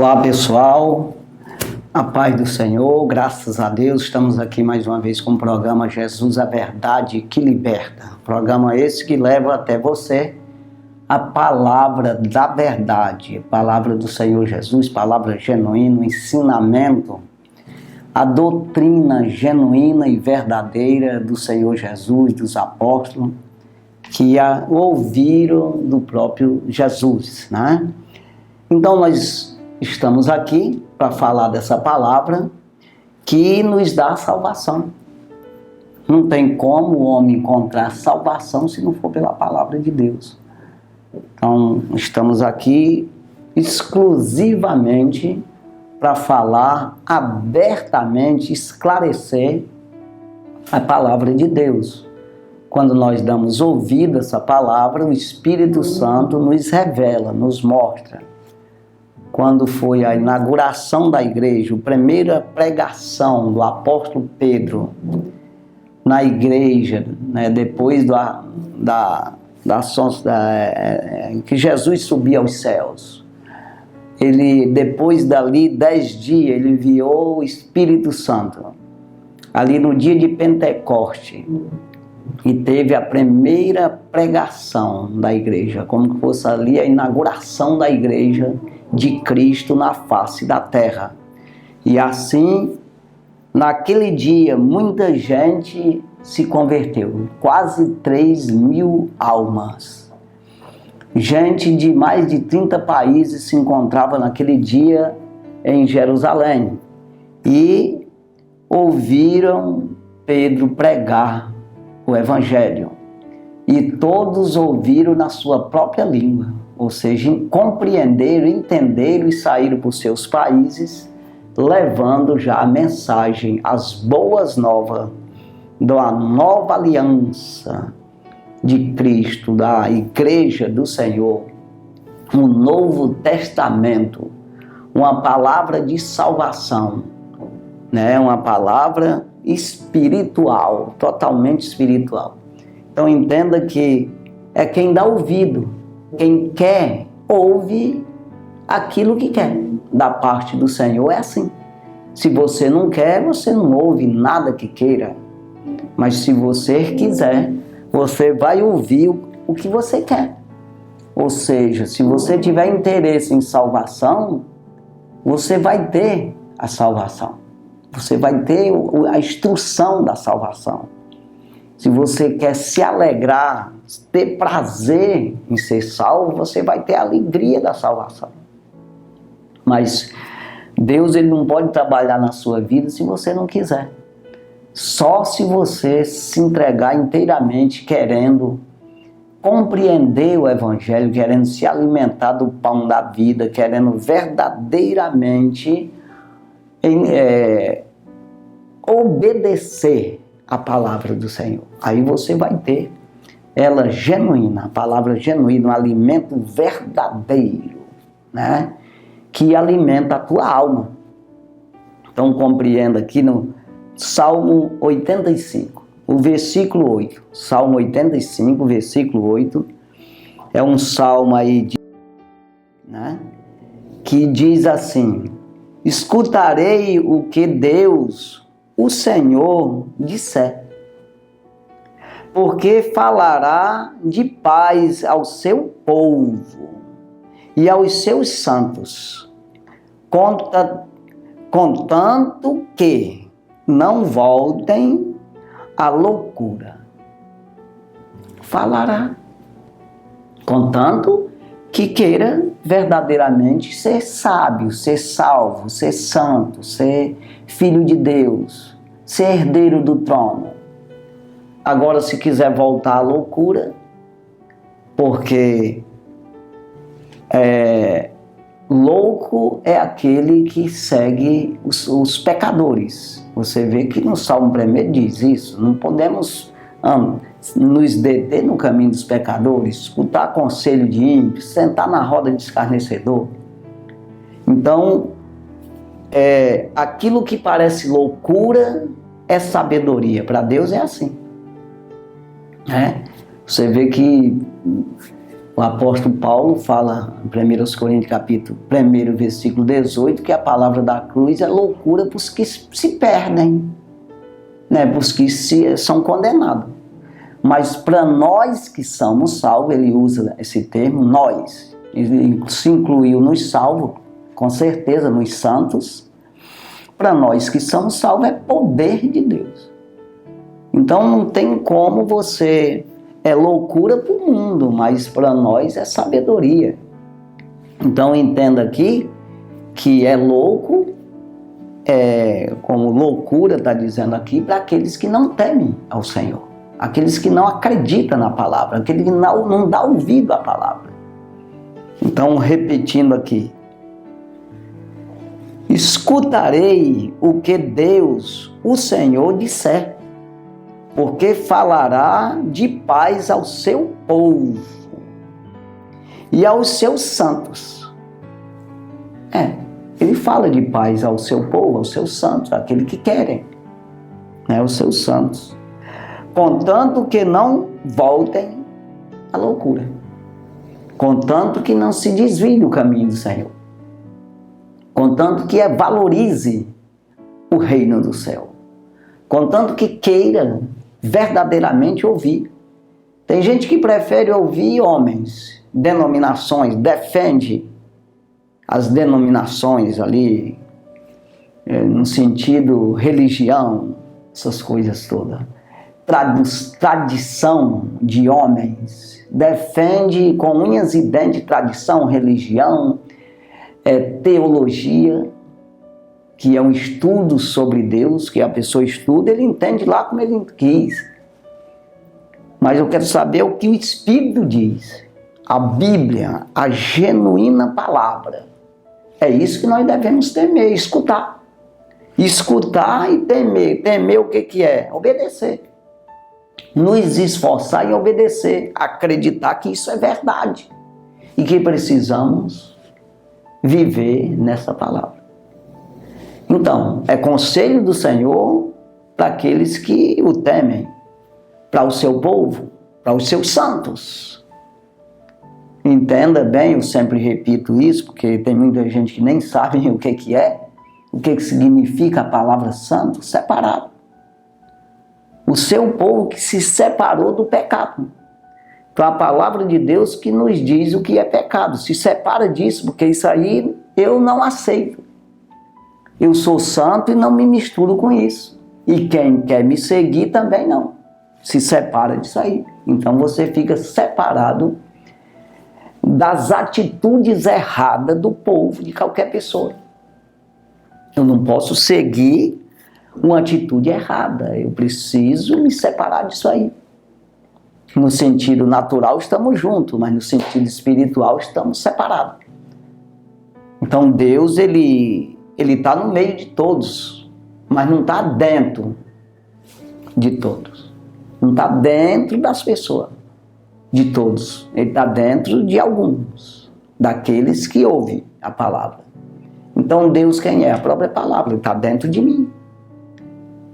Olá pessoal, a paz do Senhor, graças a Deus, estamos aqui mais uma vez com o programa Jesus, a Verdade que Liberta. Programa esse que leva até você a palavra da verdade, a palavra do Senhor Jesus, palavra genuína, ensinamento, a doutrina genuína e verdadeira do Senhor Jesus, dos apóstolos, que a ouviram do próprio Jesus, né? Então nós estamos aqui para falar dessa palavra que nos dá salvação. Não tem como o homem encontrar salvação se não for pela palavra de Deus. Então, estamos aqui exclusivamente para falar abertamente, esclarecer a palavra de Deus. Quando nós damos ouvido a essa palavra, o Espírito Santo nos revela, nos mostra. Quando foi a inauguração da igreja, a primeira pregação do apóstolo Pedro na igreja, né, depois que Jesus subia aos céus, ele, depois dali 10 dias, ele enviou o Espírito Santo, ali no dia de Pentecoste, e teve a primeira pregação da igreja, como que fosse ali a inauguração da igreja de Cristo na face da terra. E assim, naquele dia, muita gente se converteu, quase 3.000 almas. Gente de mais de 30 países se encontrava naquele dia em Jerusalém e ouviram Pedro pregar o Evangelho. E todos ouviram na sua própria língua, ou seja, compreenderam, entenderam e saíram para os seus países, levando já a mensagem, as boas novas da nova aliança de Cristo, da igreja do Senhor, um novo testamento, uma palavra de salvação, né? Uma palavra espiritual, totalmente espiritual. Então entenda que é quem dá ouvido, quem quer, ouve aquilo que quer. Da parte do Senhor é assim. Se você não quer, você não ouve nada que queira. Mas se você quiser, você vai ouvir o que você quer. Ou seja, se você tiver interesse em salvação, você vai ter a salvação. Você vai ter a instrução da salvação. Se você quer se alegrar, ter prazer em ser salvo, você vai ter a alegria da salvação. Mas Deus, ele não pode trabalhar na sua vida se você não quiser. Só se você se entregar inteiramente, querendo compreender o Evangelho, querendo se alimentar do pão da vida, querendo verdadeiramente obedecer a palavra do Senhor. Aí você vai ter ela genuína, a palavra genuína, um alimento verdadeiro, né? Que alimenta a tua alma. Então compreenda aqui no Salmo 85, o versículo 8. Salmo 85, versículo 8, é um salmo aí né? Que diz assim: escutarei o que Deus, o Senhor, disser, porque falará de paz ao seu povo e aos seus santos, contanto que não voltem à loucura. Falará, contanto que queira verdadeiramente ser sábio, ser salvo, ser santo, ser filho de Deus, ser herdeiro do trono. Agora, se quiser voltar à loucura, porque louco é aquele que segue os pecadores. Você vê que no Salmo 1 diz isso, não podemos nos deter no caminho dos pecadores, escutar conselho de ímpio, sentar na roda de escarnecedor. Então, aquilo que parece loucura é sabedoria. Para Deus é assim. Você vê que O apóstolo Paulo fala em 1 Coríntios capítulo 1, versículo 18, que a palavra da cruz é loucura para os que se perdem, né? Para os que são condenados. Mas para nós que somos salvos, ele usa esse termo, nós. Ele se incluiu nos salvos, com certeza, nos santos. Para nós que somos salvos, é poder de Deus. Então não tem como você... É loucura para o mundo, mas para nós é sabedoria. Então entenda aqui que é louco, como loucura está dizendo aqui, para aqueles que não temem ao Senhor. Aqueles que não acreditam na palavra, aqueles que não dão ouvido à palavra. Então, repetindo aqui. Escutarei o que Deus, o Senhor, disser, porque falará de paz ao seu povo e aos seus santos. Ele fala de paz ao seu povo, aos seus santos, aqueles que querem, né, os seus santos. Contanto que não voltem à loucura. Contanto que não se desvie do caminho do Senhor. Contanto que valorize o reino do céu. Contanto que queira verdadeiramente ouvir. Tem gente que prefere ouvir homens, denominações, defende as denominações ali, no sentido religião, essas coisas todas. Tradição de homens, defende com unhas e dentes tradição, religião, teologia, que é um estudo sobre Deus, que a pessoa estuda, ele entende lá como ele quis. Mas eu quero saber o que o Espírito diz. A Bíblia, a genuína palavra. É isso que nós devemos temer, escutar. Escutar e temer. Temer o que é? Obedecer. Nos esforçar em obedecer. Acreditar que isso é verdade. E que precisamos viver nessa palavra. Então, é conselho do Senhor para aqueles que o temem, para o seu povo, para os seus santos. Entenda bem, eu sempre repito isso, porque tem muita gente que nem sabe o que é, o que significa a palavra santo, separado. O seu povo que se separou do pecado. Então a palavra de Deus que nos diz o que é pecado. Se separa disso, porque isso aí eu não aceito. Eu sou santo e não me misturo com isso. E quem quer me seguir também não. Se separa disso aí. Então você fica separado das atitudes erradas do povo, de qualquer pessoa. Eu não posso seguir uma atitude errada. Eu preciso me separar disso aí. No sentido natural estamos juntos, mas no sentido espiritual estamos separados. Então Deus, ele está no meio de todos, mas não está dentro de todos. Não está dentro das pessoas, de todos. Ele está dentro de alguns, daqueles que ouvem a palavra. Então Deus quem é? A própria palavra, ele está dentro de mim.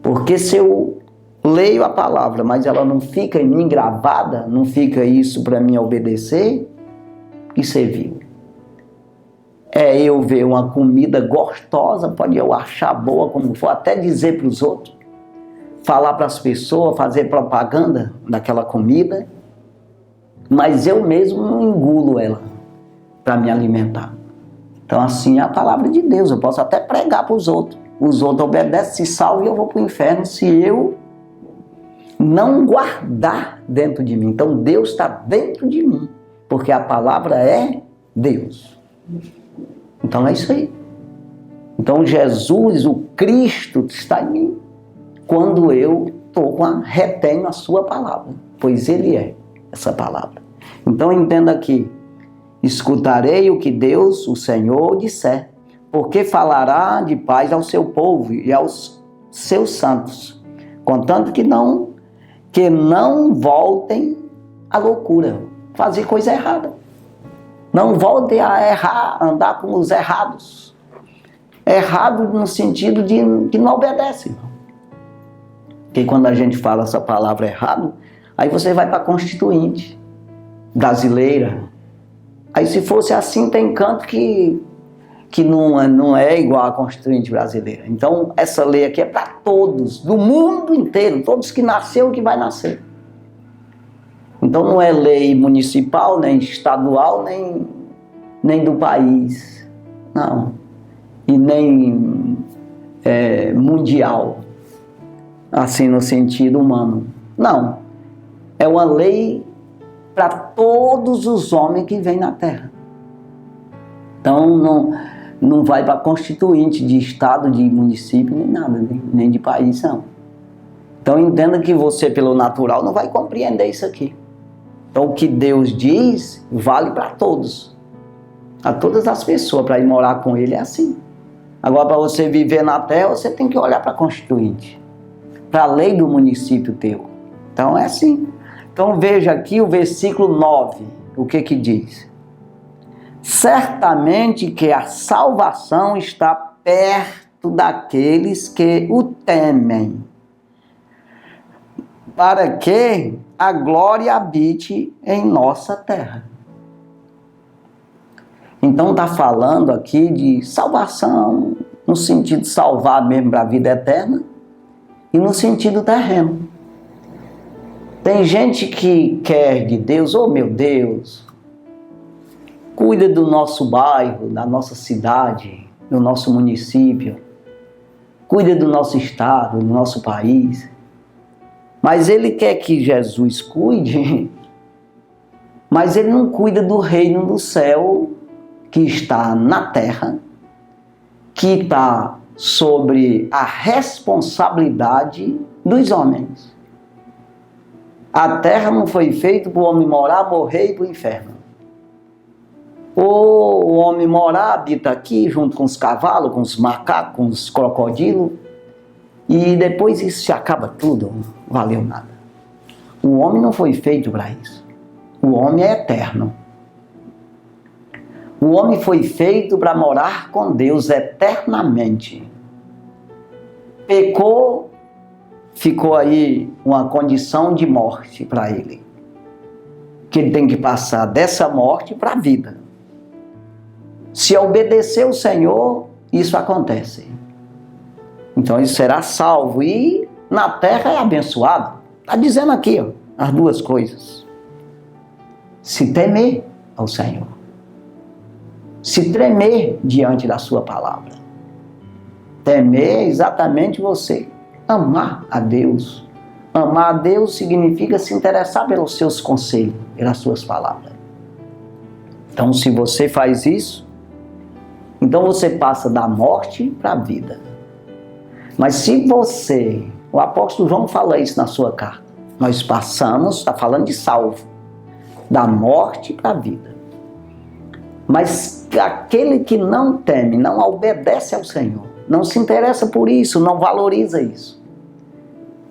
Porque se eu leio a palavra, mas ela não fica em mim gravada, não fica isso para mim obedecer, que serviu? Eu ver uma comida gostosa, pode eu achar boa como for, até dizer para os outros, falar para as pessoas, fazer propaganda daquela comida, mas eu mesmo não engulo ela para me alimentar. Então assim é a palavra de Deus, eu posso até pregar para os outros obedecem, se salvam e eu vou para o inferno se eu não guardar dentro de mim. Então Deus está dentro de mim, porque a palavra é Deus. Então é isso aí. Então Jesus, o Cristo, está em mim quando eu retenho a sua palavra, pois Ele é essa palavra. Então entenda aqui, escutarei o que Deus, o Senhor, disser, porque falará de paz ao seu povo e aos seus santos, contanto que não voltem à loucura, fazer coisa errada. Não voltem a errar, andar com os errados. Errado no sentido de que não obedecem. Porque quando a gente fala essa palavra errado, aí você vai para a Constituinte brasileira, Aí se fosse assim, tem canto que não é igual à Constituinte brasileira. Então essa lei aqui é para todos, do mundo inteiro, todos que nasceu e que vai nascer. Então não é lei municipal, nem estadual, nem do país, não. E nem mundial, assim no sentido humano. Não. É uma lei para todos os homens que vêm na Terra. Então não vai para constituinte de estado, de município, nem nada, nem de país, não. Então entenda que você, pelo natural, não vai compreender isso aqui. Então o que Deus diz vale para todos. A todas as pessoas, para ir morar com Ele é assim. Agora, para você viver na terra, você tem que olhar para a Constituinte, para a lei do município teu. Então é assim. Então veja aqui o versículo 9, o que diz? Certamente que a salvação está perto daqueles que o temem, para que a glória habite em nossa terra. Então está falando aqui de salvação, no sentido de salvar mesmo para a vida eterna, e no sentido terreno. Tem gente que quer de Deus, oh meu Deus, cuida do nosso bairro, da nossa cidade, do nosso município, cuida do nosso estado, do nosso país. Mas ele quer que Jesus cuide, mas ele não cuida do reino do céu que está na terra, que está sobre a responsabilidade dos homens. A terra não foi feita para o homem morar, morrer e ir para o inferno. Ou o homem morar, habita aqui junto com os cavalos, com os macacos, com os crocodilos, e depois isso se acaba tudo, não valeu nada. O homem não foi feito para isso. O homem é eterno. O homem foi feito para morar com Deus eternamente. Pecou, ficou aí uma condição de morte para ele. Que ele tem que passar dessa morte para a vida. Se obedecer o Senhor, isso acontece. Então ele será salvo e na terra é abençoado. Está dizendo aqui, ó, as duas coisas. Se temer ao Senhor. Se tremer diante da sua palavra. Temer é exatamente você amar a Deus. Amar a Deus significa se interessar pelos seus conselhos, pelas suas palavras. Então, se você faz isso, então você passa da morte para a vida. Mas se você, o apóstolo João fala isso na sua carta, nós passamos, está falando de salvo, da morte para a vida. Mas aquele que não teme, não obedece ao Senhor, não se interessa por isso, não valoriza isso,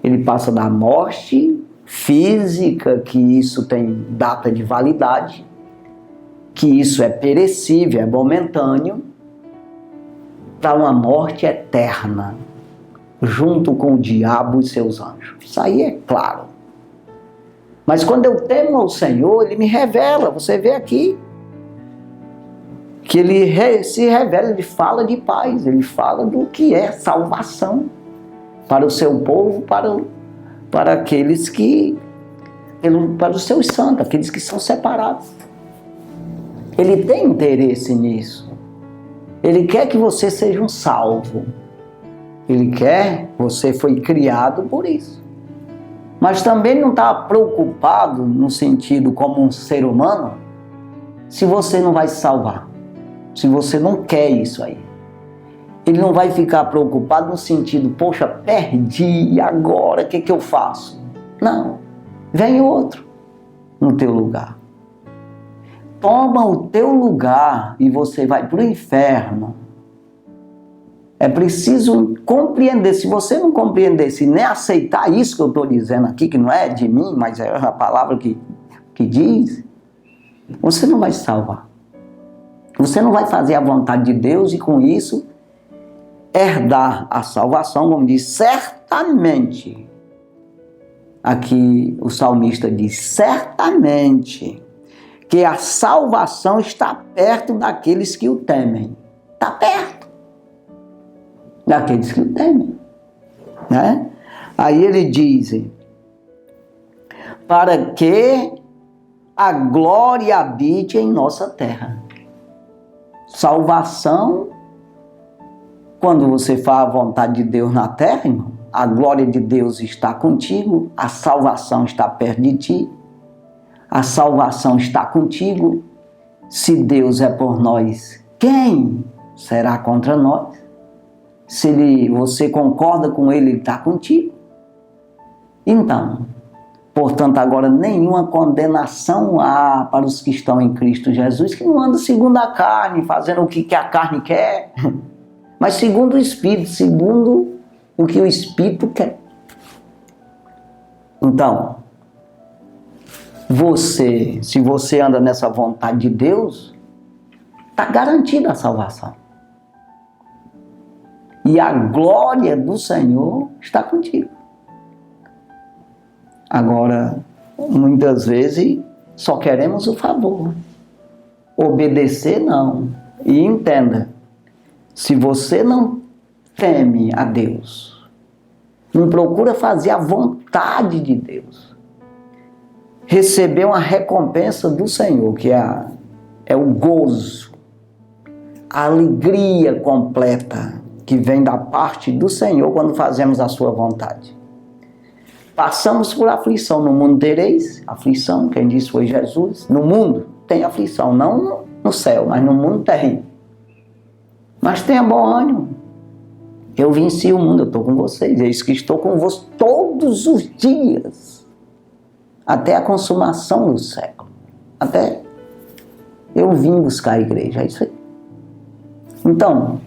ele passa da morte física, que isso tem data de validade, que isso é perecível, é momentâneo, para uma morte eterna, junto com o diabo e seus anjos. Isso aí é claro. Mas quando eu temo ao Senhor, Ele me revela, você vê aqui, que Ele se revela, Ele fala de paz, Ele fala do que é salvação para o seu povo, para aqueles que, para os seus santos, aqueles que são separados. Ele tem interesse nisso. Ele quer que você seja um salvo. Ele quer, você foi criado por isso. Mas também não está preocupado, no sentido como um ser humano, se você não vai se salvar. Se você não quer isso aí. Ele não vai ficar preocupado no sentido, poxa, perdi, e agora o que eu faço? Não, vem outro no teu lugar. Toma o teu lugar e você vai para o inferno. É preciso compreender. Se você não compreender, se nem aceitar isso que eu estou dizendo aqui, que não é de mim, mas é a palavra que diz, você não vai se salvar. Você não vai fazer a vontade de Deus e com isso herdar a salvação, como diz, certamente. Aqui o salmista diz, certamente que a salvação está perto daqueles que o temem. Está perto daqueles que o temem, né? Aí ele diz, para que a glória habite em nossa terra. Salvação, quando você faz a vontade de Deus na terra, irmão, a glória de Deus está contigo, a salvação está perto de ti, a salvação está contigo. Se Deus é por nós, quem será contra nós? Se você concorda com Ele, Ele está contigo. Então, portanto, agora nenhuma condenação há para os que estão em Cristo Jesus, que não andam segundo a carne, fazendo o que a carne quer, mas segundo o Espírito, segundo o que o Espírito quer. Então, se você anda nessa vontade de Deus, está garantida a salvação. E a glória do Senhor está contigo. Agora, muitas vezes, só queremos o favor. Obedecer, não. E entenda, se você não teme a Deus, não procura fazer a vontade de Deus, receber uma recompensa do Senhor, que é o gozo, a alegria completa que vem da parte do Senhor quando fazemos a sua vontade. Passamos por aflição, no mundo tereis aflição, quem disse foi Jesus. No mundo tem aflição, não no céu, mas no mundo tem. Mas tenha bom ânimo. Eu venci o mundo, eu estou com vocês, eis que estou convosco todos os dias, até a consumação do século. Até eu vim buscar a igreja, é isso aí. Então,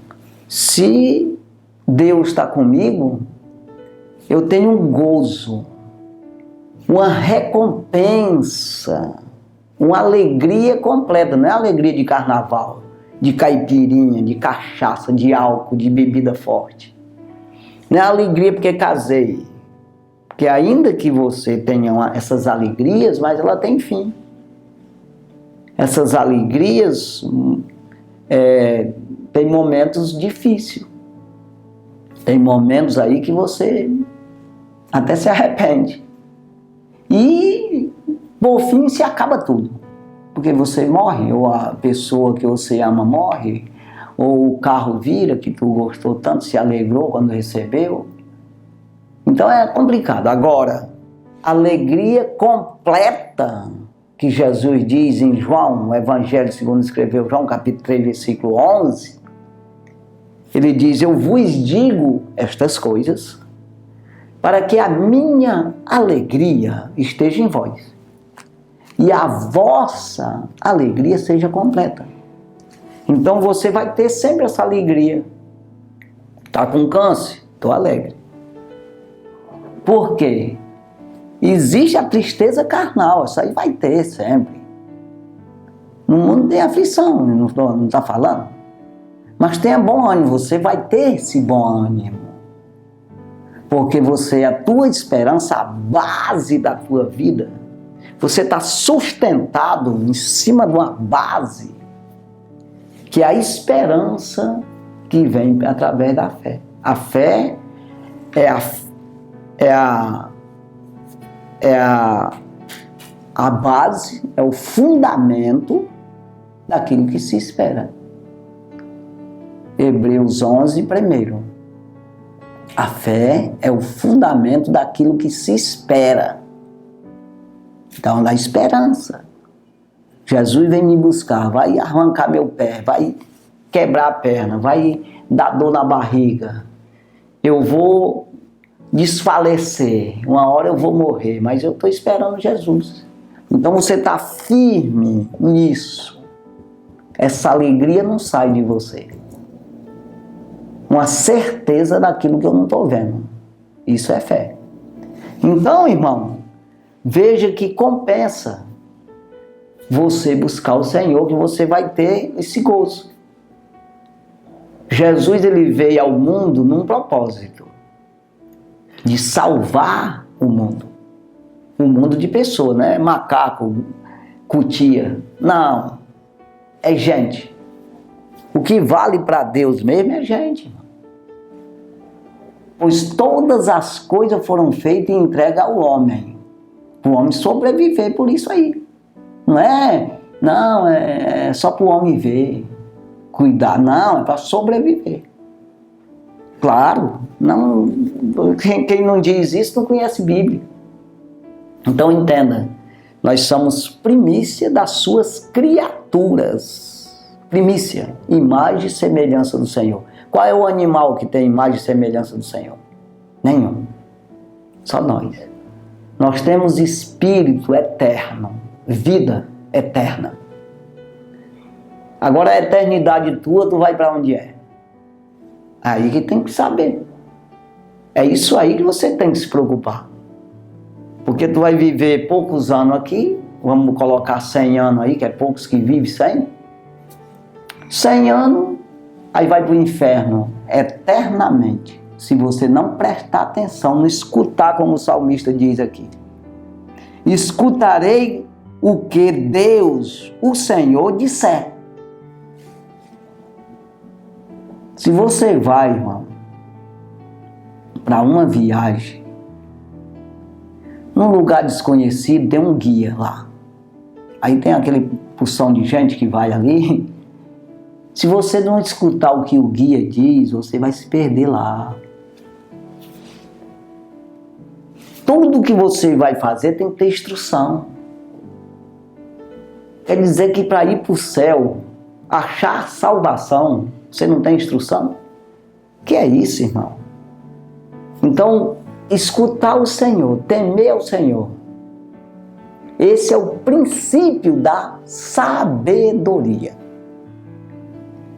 se Deus está comigo, eu tenho um gozo, uma recompensa, uma alegria completa. Não é alegria de carnaval, de caipirinha, de cachaça, de álcool, de bebida forte. Não é alegria porque casei. Porque ainda que você tenha essas alegrias, mas ela tem fim. Essas alegrias tem momentos difíceis. Tem momentos aí que você até se arrepende. E, por fim, se acaba tudo. Porque você morre, ou a pessoa que você ama morre, ou o carro vira, que tu gostou tanto, se alegrou quando recebeu. Então é complicado. Agora, alegria completa, que Jesus diz em João, o Evangelho segundo escreveu João, capítulo 3, versículo 11, ele diz, eu vos digo estas coisas, para que a minha alegria esteja em vós, e a vossa alegria seja completa. Então você vai ter sempre essa alegria. Está com câncer? Estou alegre. Por quê? Existe a tristeza carnal, isso aí vai ter sempre. No mundo tem aflição, não está falando? Mas tenha bom ânimo, você vai ter esse bom ânimo. Porque você, a tua esperança, a base da tua vida, você está sustentado em cima de uma base, que é a esperança que vem através da fé. A fé é a base, é o fundamento daquilo que se espera. Hebreus 11, primeiro. A fé é o fundamento daquilo que se espera. Então, da esperança. Jesus vem me buscar, vai arrancar meu pé, vai quebrar a perna, vai dar dor na barriga. Eu vou desfalecer, uma hora eu vou morrer, mas eu estou esperando Jesus. Então você está firme nisso. Essa alegria não sai de você. Uma certeza daquilo que eu não estou vendo. Isso é fé. Então, irmão, veja que compensa você buscar o Senhor, que você vai ter esse gozo. Jesus, ele veio ao mundo num propósito de salvar o mundo. Um mundo de pessoas, né? Macaco cutia. Não, é gente. O que vale para Deus mesmo é gente. Pois todas as coisas foram feitas e entregues ao homem. Para o homem sobreviver por isso aí. Não é só para o homem ver, cuidar. Não, é para sobreviver. Claro, não, quem não diz isso não conhece Bíblia. Então entenda, nós somos primícia das suas criaturas. Primícia, imagem e semelhança do Senhor. Qual é o animal que tem imagem e semelhança do Senhor? Nenhum. Só nós. Nós temos espírito eterno, vida eterna. Agora a eternidade tua, tu vai para onde é? Aí que tem que saber. É isso aí que você tem que se preocupar. Porque tu vai viver poucos anos aqui, vamos colocar 100 anos aí, que é poucos que vivem 100. 100 anos, aí vai para o inferno eternamente. Se você não prestar atenção, não escutar como o salmista diz aqui. Escutarei o que Deus, o Senhor, disser. Se você vai, irmão, para uma viagem, num lugar desconhecido, tem um guia lá. Aí tem aquele porção de gente que vai ali. Se você não escutar o que o guia diz, você vai se perder lá. Tudo que você vai fazer tem que ter instrução. Quer dizer que para ir para o céu, achar salvação, você não tem instrução? Que é isso, irmão? Então, escutar o Senhor, temer ao Senhor. Esse é o princípio da sabedoria.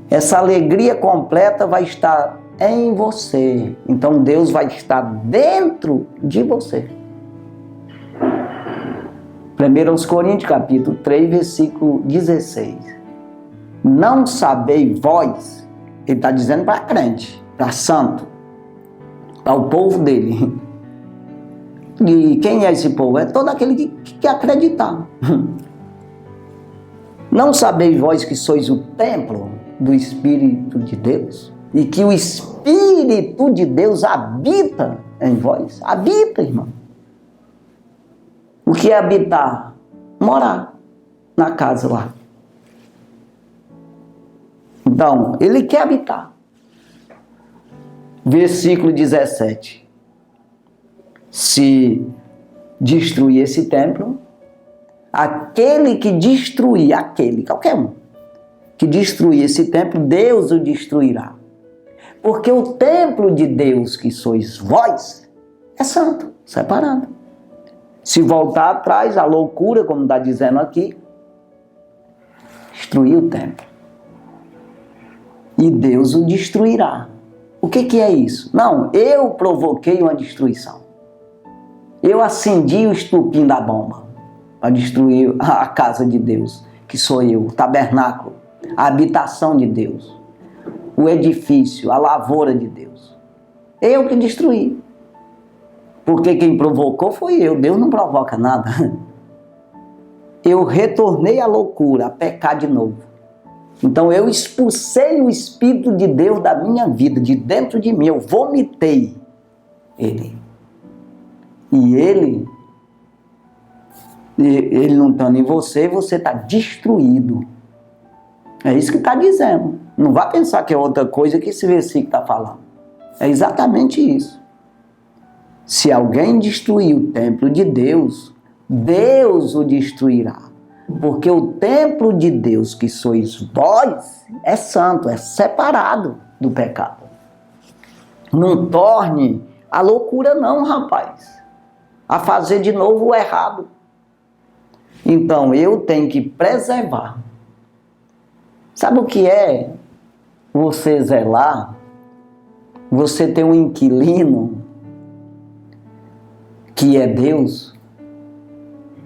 Essa alegria completa vai estar em você. Então Deus vai estar dentro de você. 1 Coríntios capítulo 3, versículo 16. Não sabeis vós, ele está dizendo para crente, para santo, para o povo dele. E quem é esse povo? É todo aquele que acreditar. Não sabeis vós que sois o templo do Espírito de Deus? E que o Espírito de Deus habita em vós? Habita, irmão. O que é habitar? Morar na casa lá. Então, ele quer habitar. Versículo 17. Se destruir esse templo, aquele que destruir, qualquer um, que destruir esse templo, Deus o destruirá. Porque o templo de Deus, que sois vós, é santo, separado. Se voltar atrás, a loucura, como está dizendo aqui, destruir o templo. E Deus o destruirá. O que é isso? Não, eu provoquei uma destruição. Eu acendi o estupim da bomba para destruir a casa de Deus, que sou eu, o tabernáculo, a habitação de Deus, o edifício, a lavoura de Deus. Eu que destruí. Porque quem provocou foi eu. Deus não provoca nada. Eu retornei à loucura, a pecar de novo. Então eu expulsei o Espírito de Deus da minha vida, de dentro de mim. Eu vomitei ele. E ele não estando em você, você está destruído. É isso que está dizendo. Não vá pensar que é outra coisa que esse versículo está falando. É exatamente isso. Se alguém destruir o templo de Deus, Deus o destruirá. Porque o templo de Deus, que sois vós, é santo, é separado do pecado. Não torne a loucura não, rapaz. A fazer de novo o errado. Então eu tenho que preservar. Sabe o que é você zelar? Você ter um inquilino que é Deus,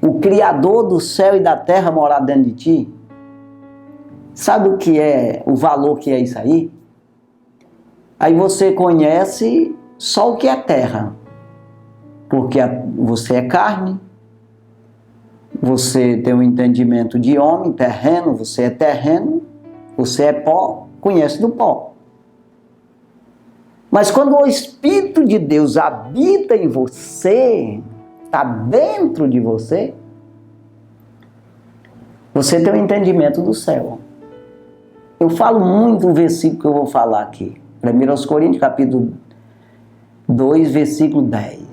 o Criador do céu e da terra morar dentro de ti. Sabe o que é, o valor que é isso aí? Aí você conhece só o que é terra, porque você é carne, Você tem um entendimento de homem, terreno, você é pó, conhece do pó. Mas quando o Espírito de Deus habita em você, está dentro de você, você tem um entendimento do céu. Eu falo muito o versículo que eu vou falar aqui. 1 Coríntios, capítulo 2, versículo 10.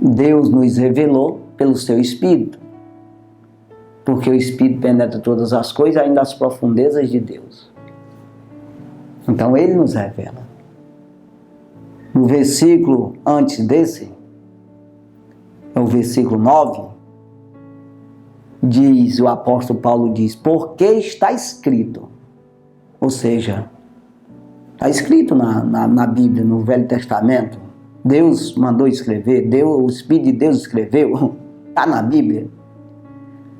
Deus nos revelou pelo seu Espírito, porque o Espírito penetra todas as coisas, ainda as profundezas de Deus. Então Ele nos revela. No versículo antes desse, é o versículo 9, o apóstolo Paulo diz, porque está escrito, ou seja, está escrito na Bíblia, no Velho Testamento, Deus mandou escrever, o Espírito de Deus escreveu, está na Bíblia.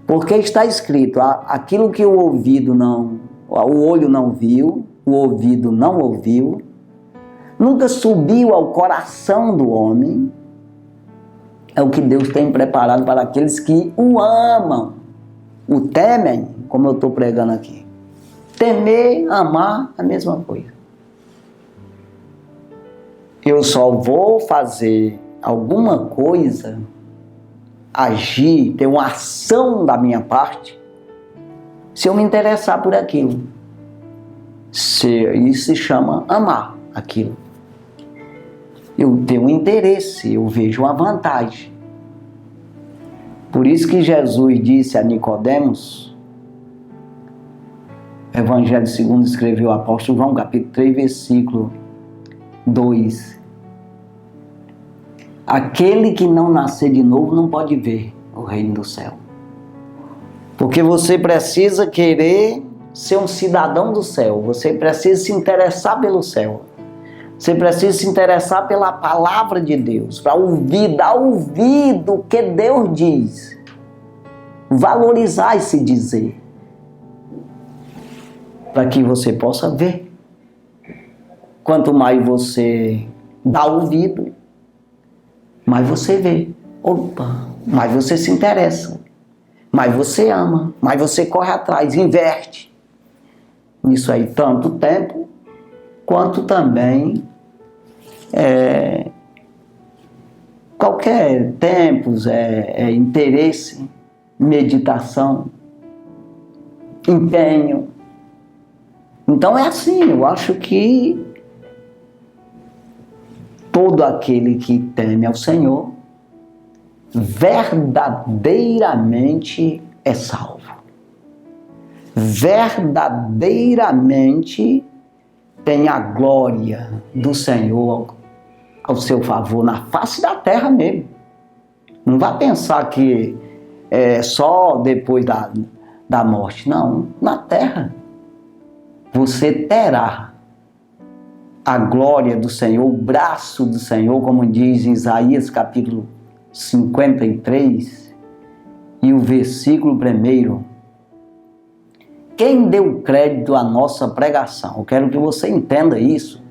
Porque está escrito, aquilo que o olho não viu, o ouvido não ouviu, nunca subiu ao coração do homem, é o que Deus tem preparado para aqueles que o amam, o temem, como eu estou pregando aqui. Temer, amar, a mesma coisa. Eu só vou fazer alguma coisa, agir, ter uma ação da minha parte, se eu me interessar por aquilo. Isso se chama amar aquilo. Eu tenho um interesse, eu vejo uma vantagem. Por isso que Jesus disse a Nicodemos, Evangelho segundo escreveu o apóstolo João, capítulo 3, versículo 2. Aquele que não nascer de novo não pode ver o reino do céu. Porque você precisa querer ser um cidadão do céu. Você precisa se interessar pelo céu. Você precisa se interessar pela palavra de Deus. Para ouvir, dar ouvido o que Deus diz. Valorizar esse dizer. Para que você possa ver. Quanto mais você dá ouvido, mais você vê. Opa, mais você se interessa. Mais você ama. Mais você corre atrás, inverte. Nisso aí, tanto tempo, quanto também qualquer tempo, interesse, meditação, empenho. Então é assim, eu acho que todo aquele que teme ao Senhor verdadeiramente é salvo. Verdadeiramente tem a glória do Senhor ao seu favor, na face da terra mesmo. Não vá pensar que é só depois da morte, não, na terra. Você terá a glória do Senhor, o braço do Senhor, como diz em Isaías capítulo 53 e o versículo 1. Quem deu crédito à nossa pregação? Eu quero que você entenda isso,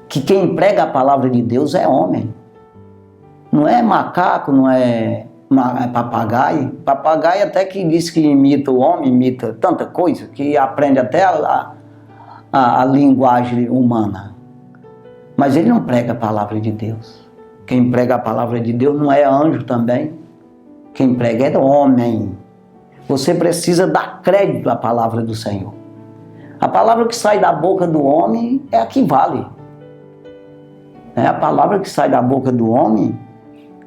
que quem prega a palavra de Deus é homem. Não é macaco, não é papagaio. Papagaio até que diz que imita o homem, imita tanta coisa, que aprende até a linguagem humana. Mas ele não prega a palavra de Deus. Quem prega a palavra de Deus não é anjo também. Quem prega é homem. Você precisa dar crédito à palavra do Senhor. A palavra que sai da boca do homem é a que vale. A palavra que sai da boca do homem,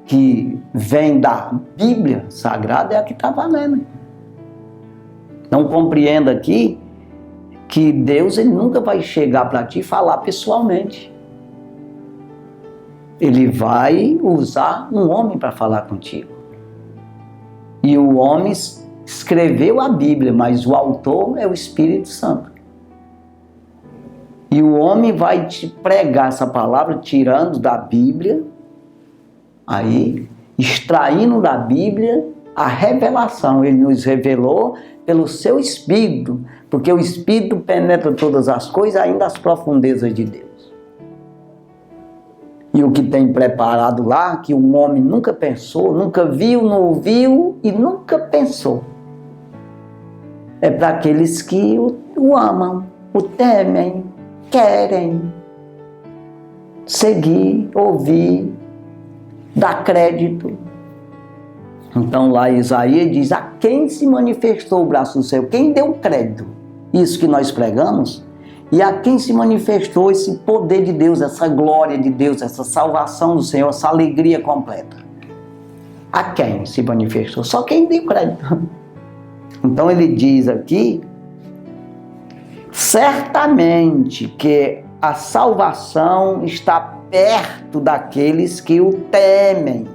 que vem da Bíblia Sagrada, é a que está valendo. Então compreenda aqui que Deus ele nunca vai chegar para ti e falar pessoalmente. Ele vai usar um homem para falar contigo. E o homem escreveu a Bíblia, mas o autor é o Espírito Santo. E o homem vai te pregar essa palavra, tirando da Bíblia, aí, extraindo da Bíblia a revelação. Ele nos revelou pelo seu Espírito, porque o Espírito penetra todas as coisas, ainda as profundezas de Deus. E o que tem preparado lá, que o homem nunca pensou, nunca viu, não ouviu e nunca pensou. É para aqueles que o amam, o temem, querem seguir, ouvir, dar crédito. Então lá Isaías diz, a quem se manifestou o braço do Senhor? Quem deu crédito? Isso que nós pregamos. E a quem se manifestou esse poder de Deus, essa glória de Deus, essa salvação do Senhor, essa alegria completa? A quem se manifestou? Só quem deu crédito. Então ele diz aqui, certamente que a salvação está perto daqueles que o temem,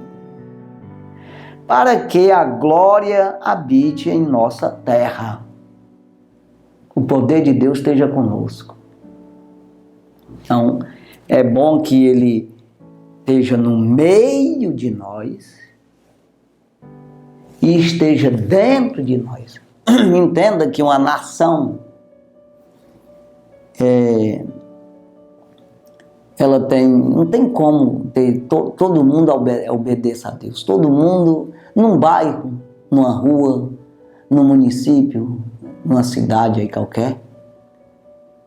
para que a glória habite em nossa terra. O poder de Deus esteja conosco. Então, é bom que Ele esteja no meio de nós e esteja dentro de nós. Entenda que uma nação, ela não tem como ter todo mundo obedeça a Deus. Todo mundo, num bairro, numa rua, num município, numa cidade aí qualquer,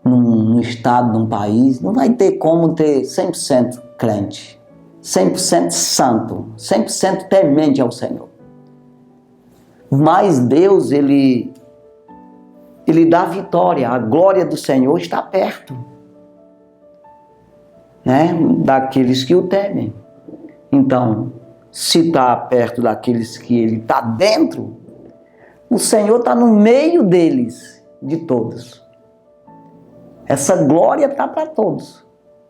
num estado, num país, não vai ter como ter 100% crente, 100% santo, 100% temente ao Senhor. Mas Deus, Ele dá vitória, a glória do Senhor está perto, né, daqueles que o temem. Então, se está perto daqueles que Ele está dentro, o Senhor está no meio deles, de todos. Essa glória está para todos,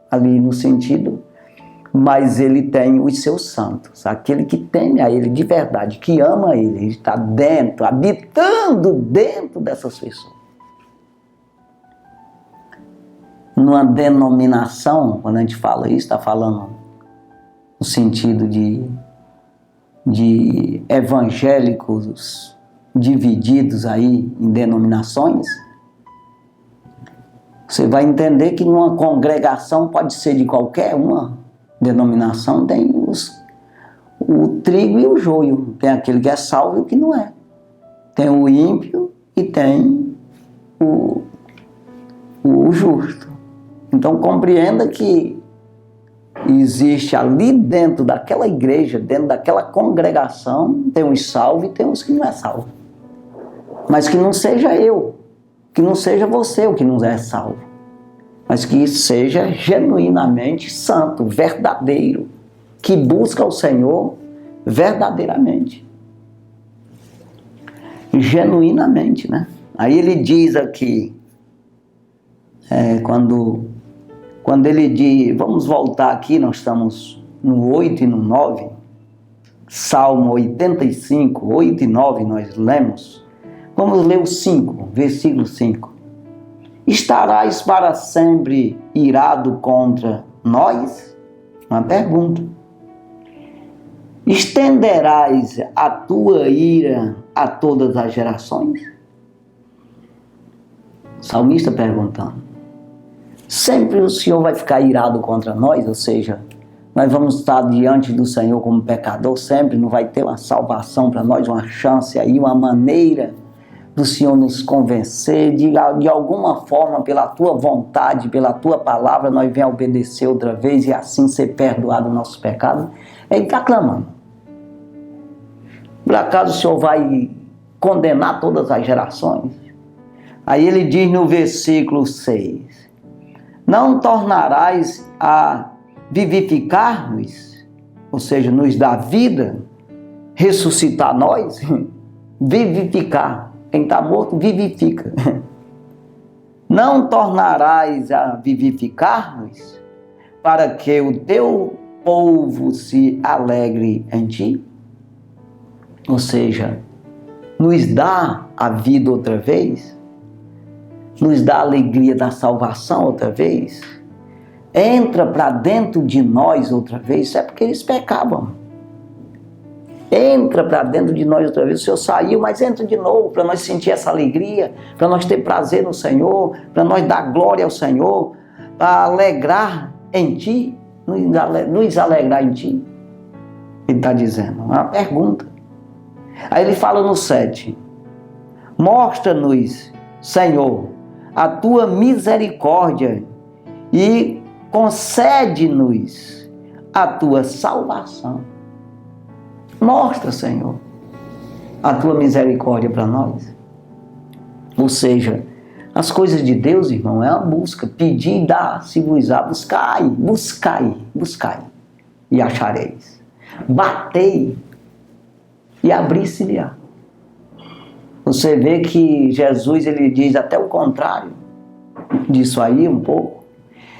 ali no sentido, mas Ele tem os seus santos, aquele que teme a Ele de verdade, que ama Ele, Ele está dentro, habitando dentro dessas pessoas. Numa denominação, quando a gente fala isso, está falando no sentido de evangélicos divididos aí em denominações, você vai entender que numa congregação pode ser de qualquer uma denominação, tem o trigo e o joio, tem aquele que é salvo e o que não é, tem o ímpio e tem o justo. Então compreenda que existe ali dentro daquela igreja, dentro daquela congregação, tem os salvos e tem os que não é salvo. Mas que não seja eu, que não seja você o que não é salvo, mas que seja genuinamente santo, verdadeiro, que busca o Senhor verdadeiramente, genuinamente, né? Aí ele diz aqui, quando ele diz, vamos voltar aqui, nós estamos no 8 e no 9, Salmo 85, 8 e 9 nós lemos. Vamos ler o 5, versículo 5. Estarás para sempre irado contra nós? Uma pergunta. Estenderás a tua ira a todas as gerações? O salmista perguntando. Sempre o Senhor vai ficar irado contra nós, ou seja, nós vamos estar diante do Senhor como pecador sempre, não vai ter uma salvação para nós, uma chance aí, uma maneira do Senhor nos convencer, de alguma forma, pela tua vontade, pela tua palavra, nós venhamos obedecer outra vez e assim ser perdoado o nosso pecado. Ele está clamando. Por acaso o Senhor vai condenar todas as gerações? Aí ele diz no versículo 6, não tornarás a vivificar-nos, ou seja, nos dar vida, ressuscitar nós, vivificar. Quem está morto, vivifica. Não tornarás a vivificar-nos para que o teu povo se alegre em ti? Ou seja, nos dá a vida outra vez? Nos dá a alegria da salvação outra vez? Entra para dentro de nós outra vez? Isso é porque eles pecavam. Entra para dentro de nós outra vez. O Senhor saiu, mas entra de novo para nós sentir essa alegria, para nós ter prazer no Senhor, para nós dar glória ao Senhor, para alegrar em Ti. nos alegrar em ti. Ele está dizendo, uma pergunta. Aí ele fala no 7, mostra-nos, Senhor, a tua misericórdia e concede-nos a tua salvação. Mostra, Senhor, a tua misericórdia para nós. Ou seja, as coisas de Deus, irmão, é uma busca. Pedir e dar-se-vos-á. Buscai, buscai, buscai e achareis. Batei e abri-se-lhe-á. Você vê que Jesus, ele diz até o contrário disso aí um pouco.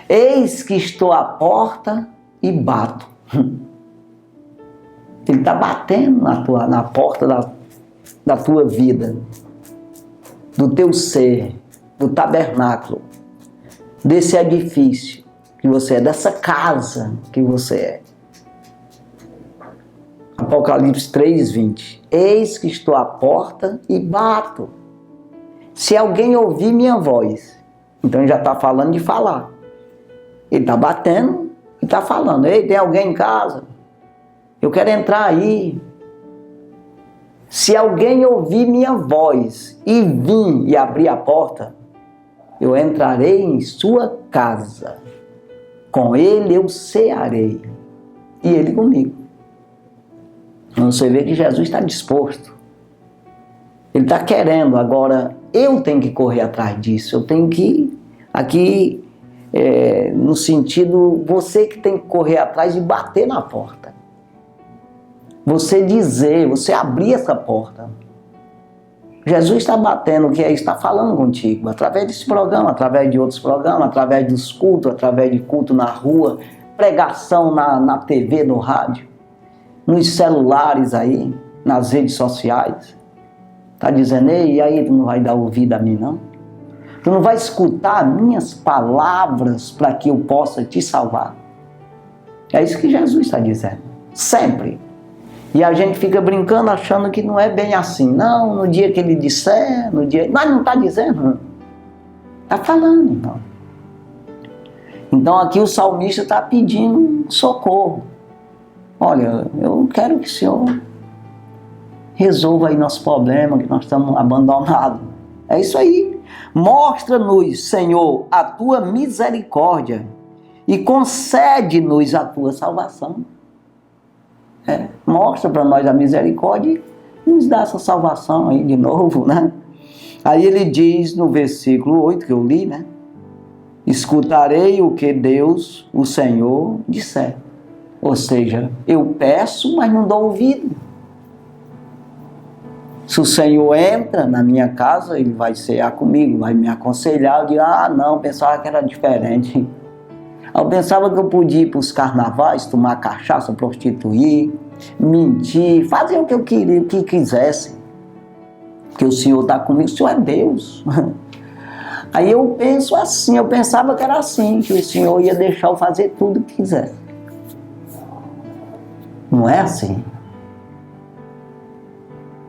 Eis que estou à porta e bato. Ele está batendo na porta da tua vida, do teu ser, do tabernáculo, desse edifício que você é, dessa casa que você é. Apocalipse 3:20. Eis que estou à porta e bato. Se alguém ouvir minha voz, então ele já está falando de falar. Ele está batendo e está falando. Ei, tem alguém em casa? Eu quero entrar aí. Se alguém ouvir minha voz e vir e abrir a porta, eu entrarei em sua casa. Com ele eu cearei. E ele comigo. Você vê que Jesus está disposto. Ele está querendo. Agora, eu tenho que correr atrás disso. Eu tenho que, aqui, no sentido, você que tem que correr atrás e bater na porta. Você dizer, você abrir essa porta. Jesus está batendo, o que é isso? Está falando contigo, através desse programa, através de outros programas, através dos cultos, através de culto na rua, pregação na TV, no rádio, nos celulares aí, nas redes sociais. Está dizendo, ei, e aí tu não vai dar ouvido a mim, não? Tu não vai escutar minhas palavras para que eu possa te salvar? É isso que Jesus está dizendo, sempre. E a gente fica brincando achando que não é bem assim. Não, no dia que ele disser, no dia... Mas não está dizendo. Está falando, então. Então aqui o salmista está pedindo socorro. Olha, eu quero que o Senhor resolva aí nosso problema, que nós estamos abandonados. É isso aí. Mostra-nos, Senhor, a tua misericórdia e concede-nos a tua salvação. Mostra para nós a misericórdia e nos dá essa salvação aí de novo, né? Aí ele diz no versículo 8 que eu li, né? Escutarei o que Deus, o Senhor, disser. Ou seja, eu peço, mas não dou ouvido. Se o Senhor entra na minha casa, ele vai cear comigo, vai me aconselhar. Eu digo, não, pensava que era diferente. Eu pensava que eu podia ir para os carnavais, tomar cachaça, prostituir, mentir, fazer o que eu queria, o que quisesse. Porque o Senhor está comigo, o Senhor é Deus. Aí eu penso assim, eu pensava que era assim, que o Senhor ia deixar eu fazer tudo o que quisesse. Não é assim.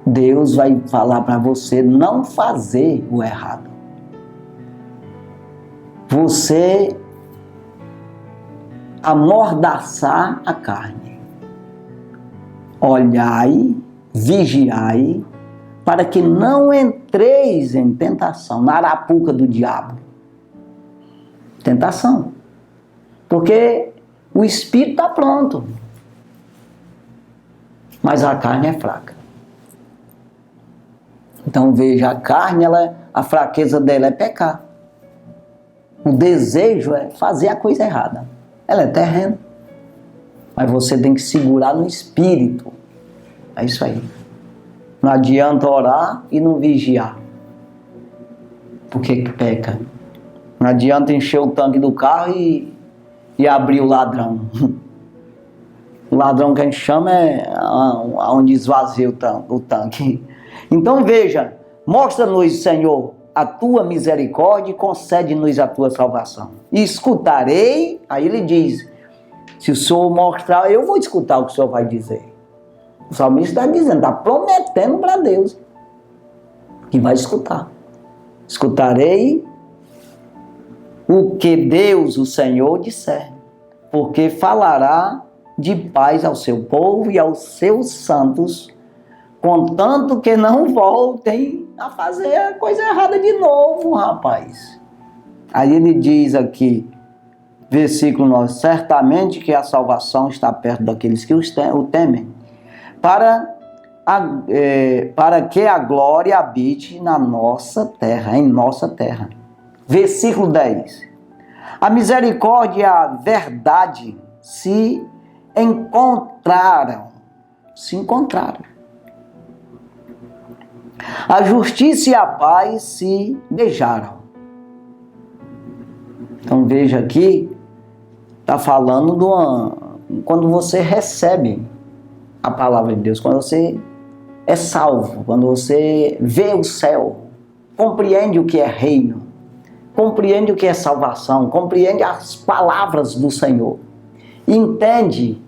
Deus vai falar para você não fazer o errado. Você amordaçar a carne. Olhai, vigiai, para que não entreis em tentação, na arapuca do diabo. Tentação. Porque o espírito está pronto, mas a carne é fraca. Então veja, a carne, a fraqueza dela é pecar. O desejo é fazer a coisa errada. Ela é terrena. Mas você tem que segurar no espírito. É isso aí. Não adianta orar e não vigiar. Porque peca. Não adianta encher o tanque do carro e abrir o ladrão. O ladrão que a gente chama é onde esvazia o tanque. Então veja, mostra-nos, Senhor, a tua misericórdia e concede-nos a tua salvação. E escutarei, aí ele diz, se o Senhor mostrar, eu vou escutar o que o Senhor vai dizer. O salmista está dizendo, está prometendo para Deus que vai escutar. Escutarei o que Deus, o Senhor, disser. porque falará de paz ao seu povo e aos seus santos, contanto que não voltem a fazer a coisa errada de novo, rapaz. Aí ele diz aqui, versículo 9, certamente que a salvação está perto daqueles que o temem, para que a glória habite na nossa terra, em nossa terra. Versículo 10, a misericórdia e a verdade se encontraram. A justiça e a paz se beijaram. Então veja aqui, está falando quando você recebe a palavra de Deus, quando você é salvo, quando você vê o céu, compreende o que é reino, compreende o que é salvação, compreende as palavras do Senhor, entende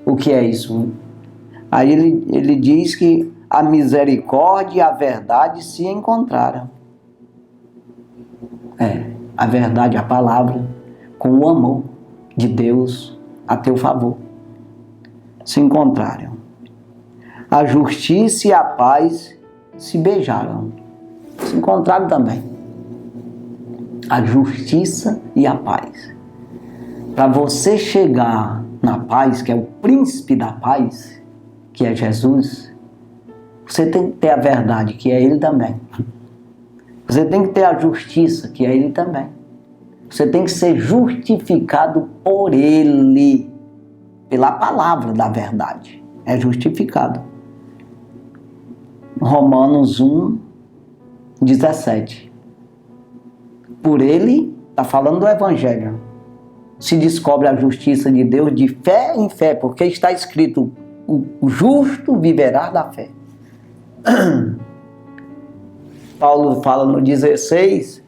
o que é isso. Aí ele diz que a misericórdia e a verdade se encontraram. A verdade, a palavra, com o amor de Deus a teu favor, se encontraram. A justiça e a paz se beijaram. Se encontraram também. A justiça e a paz. Para você chegar na paz, que é o príncipe da paz, que é Jesus, você tem que ter a verdade, que é Ele também. Você tem que ter a justiça, que é Ele também. Você tem que ser justificado por Ele, pela palavra da verdade. É justificado. Romanos 1, 17. Por Ele, está falando do Evangelho, se descobre a justiça de Deus de fé em fé, porque está escrito, o justo viverá da fé. Paulo fala no 16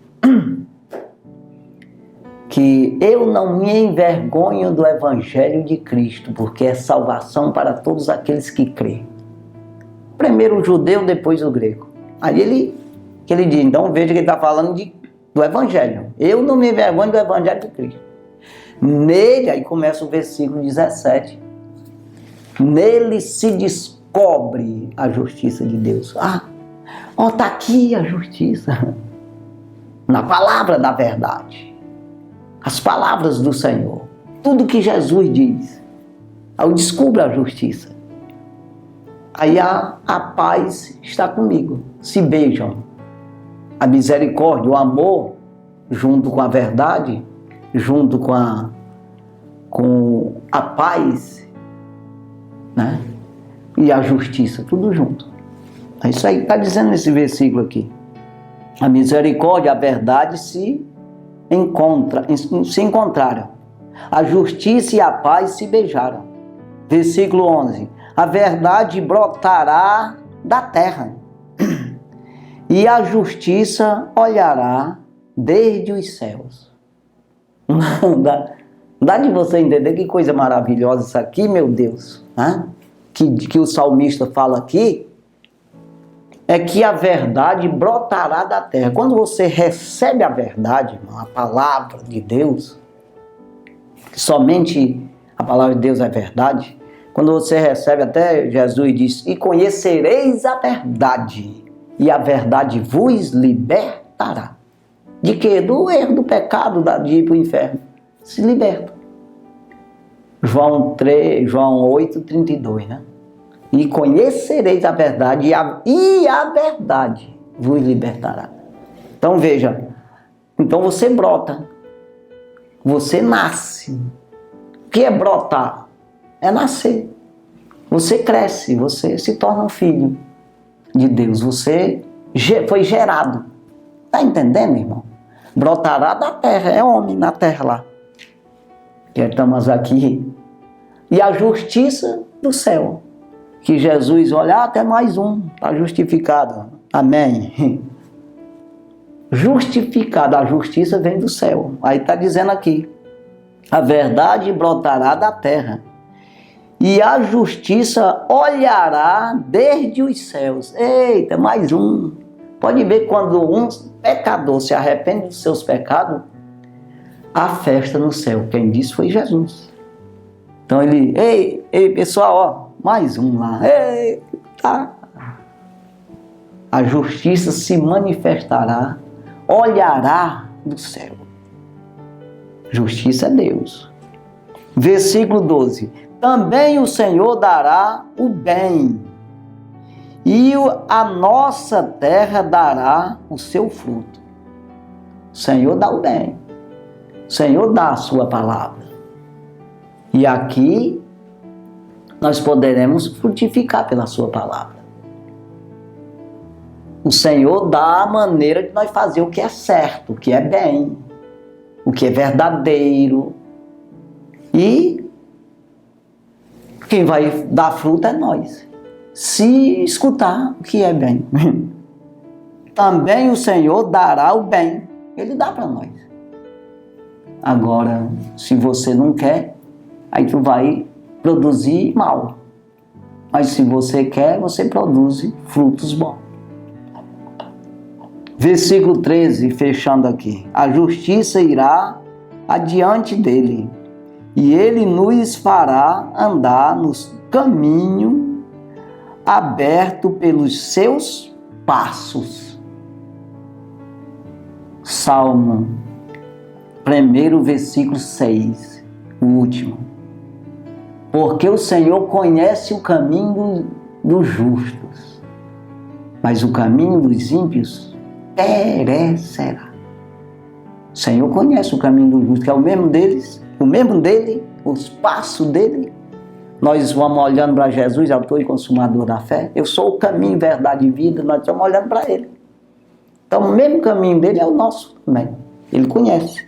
que eu não me envergonho do Evangelho de Cristo, porque é salvação para todos aqueles que creem. Primeiro o judeu, depois o grego. Aí ele diz, então veja que ele está falando do Evangelho. Eu não me envergonho do Evangelho de Cristo. Nele, aí começa o versículo 17, nele se descobre a justiça de Deus. Está aqui a justiça. Na palavra da verdade. As palavras do Senhor. Tudo que Jesus diz. Aí eu descubro a justiça. Aí a paz está comigo. Se beijam. A misericórdia, o amor, junto com a verdade, junto com a paz, né? E a justiça, tudo junto. É isso aí que está dizendo nesse versículo aqui. A misericórdia e a verdade se encontraram. A justiça e a paz se beijaram. Versículo 11. A verdade brotará da terra e a justiça olhará desde os céus. Dá de você entender que coisa maravilhosa isso aqui, meu Deus, né? Que o salmista fala aqui, é que a verdade brotará da terra. Quando você recebe a verdade, irmão, a palavra de Deus, somente a palavra de Deus é verdade, quando você recebe, até Jesus diz, e conhecereis a verdade, e a verdade vos libertará. De quê? Do erro, do pecado, de ir para o inferno. Se liberta. João 8, 32, né? E conhecereis a verdade, e a verdade vos libertará. Então veja, então você brota, você nasce. O que é brotar? É nascer. Você cresce, você se torna um filho de Deus, você foi gerado. Está entendendo, irmão? Brotará da terra, é homem na terra lá. Que estamos aqui. E a justiça do céu. Que Jesus, olha, até mais um, está justificado. Amém. Justificado, a justiça vem do céu. Aí está dizendo aqui, a verdade brotará da terra. E a justiça olhará desde os céus. Eita, mais um. Pode ver quando um pecador se arrepende dos seus pecados, a festa no céu. Quem disse foi Jesus. Então ele, ei pessoal, ó, mais um lá. Ei, tá. A justiça se manifestará, olhará do céu. Justiça é Deus. Versículo 12. Também o Senhor dará o bem, e a nossa terra dará o seu fruto. O Senhor dá o bem. O Senhor dá a sua palavra. E aqui nós poderemos frutificar pela sua palavra. O Senhor dá a maneira de nós fazer o que é certo, o que é bem, o que é verdadeiro. E quem vai dar fruto é nós, se escutar o que é bem. Também o Senhor dará o bem. Ele dá para nós. Agora, se você não quer, aí tu vai produzir mal. Mas se você quer, você produz frutos bons. Versículo 13, fechando aqui. A justiça irá adiante dele, e ele nos fará andar nos caminhos abertos pelos seus passos. Salmo 1, versículo 6, o último. Porque o Senhor conhece o caminho dos justos, mas o caminho dos ímpios perecerá. O Senhor conhece o caminho do justo, que é o mesmo deles, o mesmo dele, os passos dele. Nós vamos olhando para Jesus, autor e consumador da fé. Eu sou o caminho, verdade e vida, nós estamos olhando para ele. Então o mesmo caminho dele é o nosso também. Ele conhece.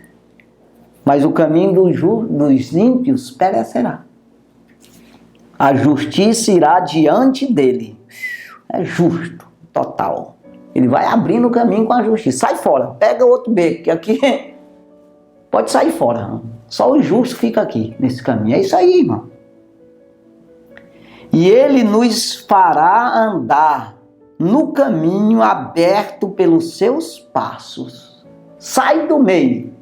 Mas o caminho dos ímpios perecerá. A justiça irá diante dele. É justo, total. Ele vai abrindo o caminho com a justiça. Sai fora, pega outro beco, que aqui pode sair fora. Só o justo fica aqui, nesse caminho. É isso aí, irmão. E ele nos fará andar no caminho aberto pelos seus passos. Sai do meio,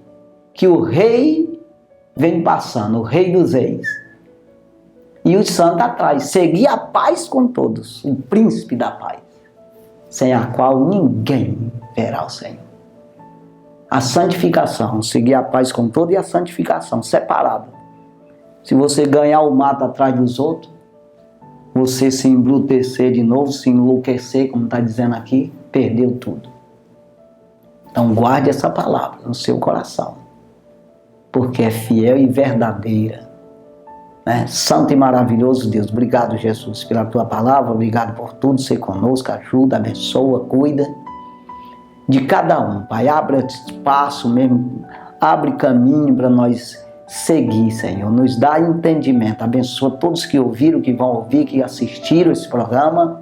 que o rei vem passando, o rei dos reis. E os santos atrás. Seguir a paz com todos, o príncipe da paz, sem a qual ninguém verá o Senhor. A santificação, seguir a paz com todos e a santificação, separado. Se você ganhar o mato atrás dos outros, você se embrutecer de novo, se enlouquecer, como está dizendo aqui, perdeu tudo. Então guarde essa palavra no seu coração, porque é fiel e verdadeira. Santo e maravilhoso Deus, obrigado Jesus pela tua palavra, obrigado por tudo, ser conosco, ajuda, abençoa, cuida de cada um, Pai, abre espaço mesmo, abre caminho para nós seguir, Senhor, nos dá entendimento, abençoa todos que ouviram, que vão ouvir, que assistiram esse programa,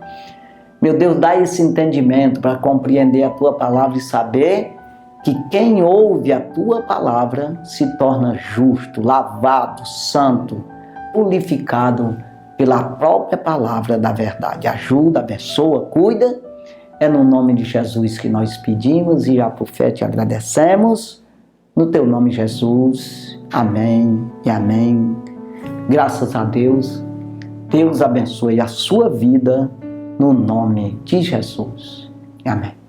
meu Deus, dá esse entendimento para compreender a tua palavra e saber que quem ouve a tua palavra se torna justo, lavado, santo, purificado pela própria palavra da verdade. Ajuda, abençoa, cuida. É no nome de Jesus que nós pedimos e já por fé te agradecemos. No teu nome, Jesus. Amém e amém. Graças a Deus. Deus abençoe a sua vida no nome de Jesus. Amém.